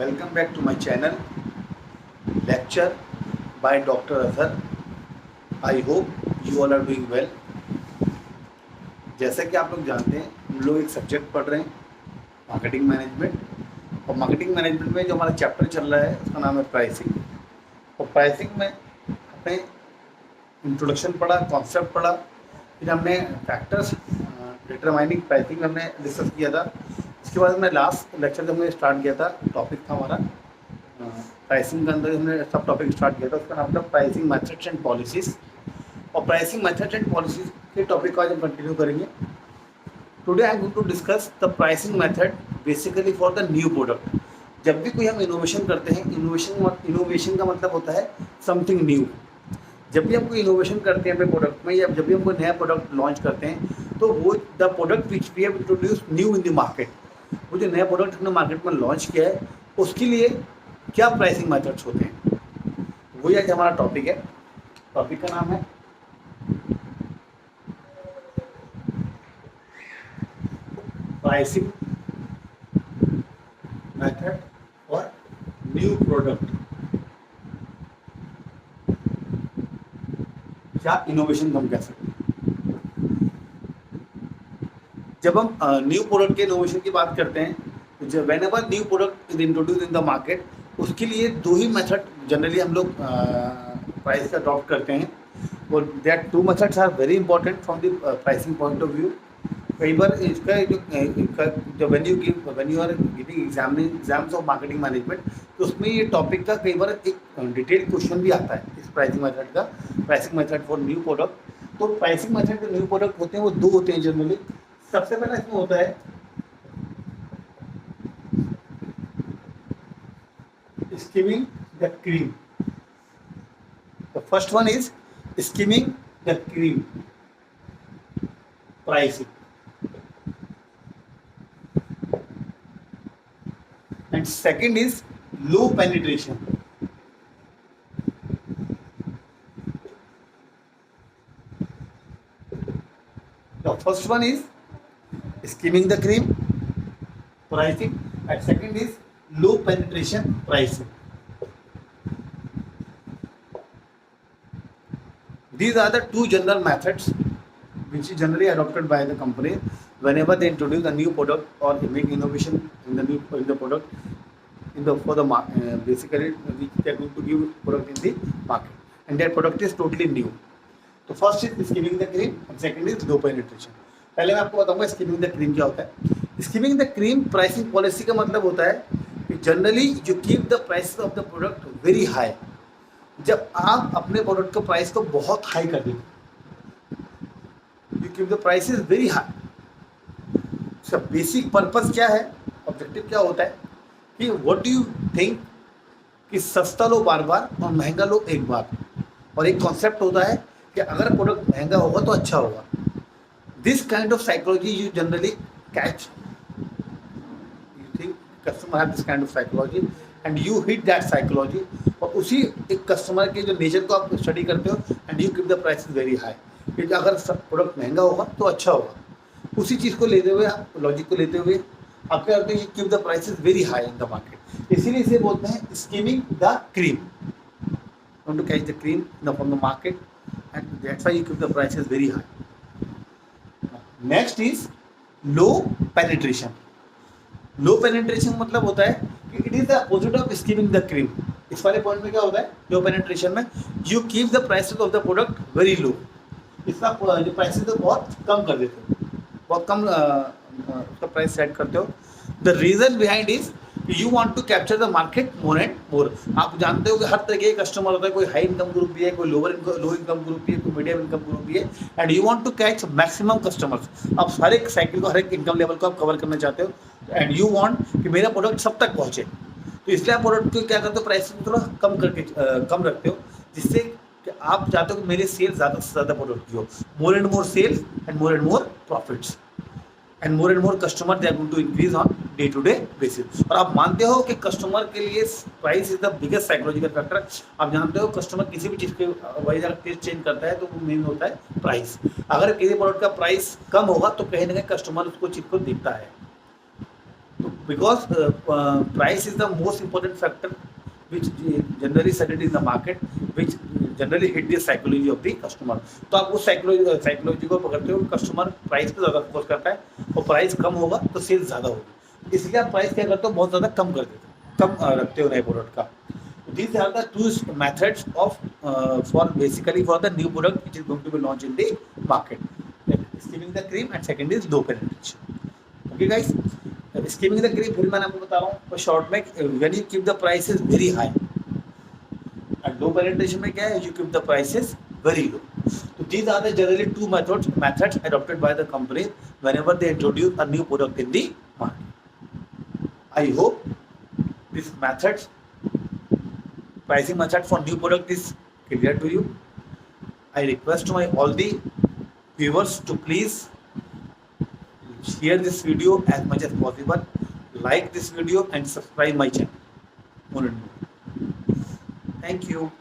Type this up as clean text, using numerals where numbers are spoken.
Welcome back to my channel, lecture by Dr. Azhar. I hope you all are doing well. जैसा कि आप लोग जानते हैं, हम लोग एक सब्जेक्ट पढ़ रहे हैं मार्केटिंग मैनेजमेंट। और मार्केटिंग मैनेजमेंट में जो हमारा चैप्टर चल रहा है उसका नाम है प्राइसिंग। और प्राइसिंग में हमने इंट्रोडक्शन पढ़ा, कॉन्सेप्ट पढ़ा, फिर हमने फैक्टर्स डिटरमाइनिंग प्राइसिंग हमने डिस्कस किया था। इसके बाद हमने लास्ट लेक्चर जब हमने स्टार्ट किया था, टॉपिक था हमारा प्राइसिंग के अंदर हमने सब टॉपिक स्टार्ट किया था, उसका नाम था प्राइसिंग मेथड्स एंड पॉलिसीज़। और प्राइसिंग मेथड्स एंड पॉलिसीज़ के टॉपिक को आज हम कंटिन्यू करेंगे। Today I am going to discuss the pricing method basically for the new product. जब भी कोई हम इनोवेशन करते हैं, इनोवेशन का मतलब होता है समथिंग न्यू। जब भी हम कोई इनोवेशन करते हैं अपने प्रोडक्ट में, या जब भी हम कोई नया प्रोडक्ट लॉन्च करते हैं, तो वो the product which we have introduce new in the market, वो जो नया प्रोडक्ट हमने मार्केट में लॉन्च किया है, उसके लिए क्या प्राइसिंग मेथड्स होते हैं, वही आज हमारा टॉपिक है। टॉपिक का नाम है pricing method for new product या इनोवेशन हम कह सकते हैं। जब हम न्यू प्रोडक्ट के इनोवेशन की बात करते हैं, तो जब when ever new product is introduce in the market, उसके लिए दो ही मेथड जनरली हम लोग प्राइस का अडॉप्ट करते हैं। और that two methods are very important from the pricing point of view. कई बार इसका जो when you are giving exams of marketing management, तो उसमें ये टॉपिक का कई बार एक डिटेल्ड क्वेश्चन भी आता है इस प्राइसिंग मेथड का, pricing method for new product. तो प्राइसिंग मेथड के न्यू प्रोडक्ट होते हैं वो दो होते हैं जनरली। सबसे पहला इसमें होता है skimming the cream. The first one is skimming the cream pricing, and second is low penetration. The first one is skimming the cream pricing, and second is low penetration pricing. These are the two general methods which is generally adopted by the company whenever they introduce a new product or they make innovation in the product basically which they are going to give product in the market, and that product is totally new. तो first is skimming the cream and second is low penetration. पहले मैं आपको बताऊंगा skimming the cream क्या होता है। Skimming the cream pricing policy का मतलब होता है कि generally you keep the price of the product very high. जब आप अपने प्रोडक्ट का प्राइस को बहुत हाई कर देते, you keep the prices very high. इसका बेसिक पर्पस क्या है, ऑब्जेक्टिव क्या होता है कि व्हाट डू यू थिंक कि सस्ता लो बार बार और महंगा लो एक बार। और एक कॉन्सेप्ट होता है कि अगर प्रोडक्ट महंगा होगा तो अच्छा होगा। This kind of psychology you generally catch, you think customer have this kind of psychology and you hit that psychology. और उसी एक कस्टमर के जो नेचर को आप स्टडी करते हो and you keep the prices very high, क्योंकि अगर प्रोडक्ट महंगा होगा तो अच्छा होगा। उसी चीज़ को लेते हुए, आप लॉजिक को लेते हुए आप क्या करते हैं, keep the prices very high in the market. इसीलिए इसे बोलते हैं skimming the cream, want to catch the cream from the market, and that's why you keep the prices very high. Next is low penetration. Low penetration मतलब होता है कि it is the opposite of skimming the cream. इस वाले point में क्या होता है, low penetration में you keep the prices of the product very low. इसका जो प्राइसेस है बहुत कम कर देते हो, बहुत कम उसका प्राइस सेट करते हो। The reason behind is you want to capture the market more and more. आप जानते हो कि हर तरह के कस्टमर होता है, कोई हाई इनकम ग्रुप भी है, कोई लो इनकम ग्रुप भी है, कोई मीडियम इनकम ग्रुप भी है, and you want to catch maximum customers. आप हर एक साइकिल को, हर एक इनकम लेवल को आप कवर करना चाहते हो, एंड यू वांट कि मेरा प्रोडक्ट सब तक पहुँचे। तो इसलिए आप प्रोडक्ट को क्या करते हो, प्राइस थोड़ा कम रखते हो, जिससे कि आप चाहते हो कि मेरे सेल्स ज़्यादा से ज़्यादा प्रोडक्ट की हो, more and more sales and more profits and more customer they are going to increase on day to day basis. और आप मानते हो कि कस्टमर के लिए price is the biggest psychological factor. आप जानते हो कस्टमर किसी भी चीज़ के वजह अगर टेस्ट चेंज करता है तो वो मेन होता है प्राइस। अगर किसी प्रोडक्ट का प्राइस कम होगा तो कहीं ना कहीं कस्टमर उसको चीज़ को दिखता है। तो because price is the most important factor which generally studied in the market, which generally hit the psychology of the customer. तो आप उस साइकोलॉजी को पकड़ते हो, कस्टमर प्राइस पे ज़्यादा फोकस करता है और प्राइस कम होगा तो सेल्स ज़्यादा होगी, इसलिए आप प्राइस क्या करते हो, बहुत ज़्यादा कम कर देते हो, कम रखते हो नए प्रोडक्ट का. These are the two methods of for basically for the new product which is going to be launched in the market. Skimming the cream and second is low penetration. Okay guys, skimming the cream फिर मैंने आपको बता रहा हूँ short में, when you keep the prices very high and low penetration में क्या है, you keep the prices very low. So these are the generally two methods adopted by the company whenever they introduce a new product in the market. I hope these methods, pricing method for new product is clear to you. I request my all the viewers to please share this video as much as possible, like this video and subscribe my channel. Thank you.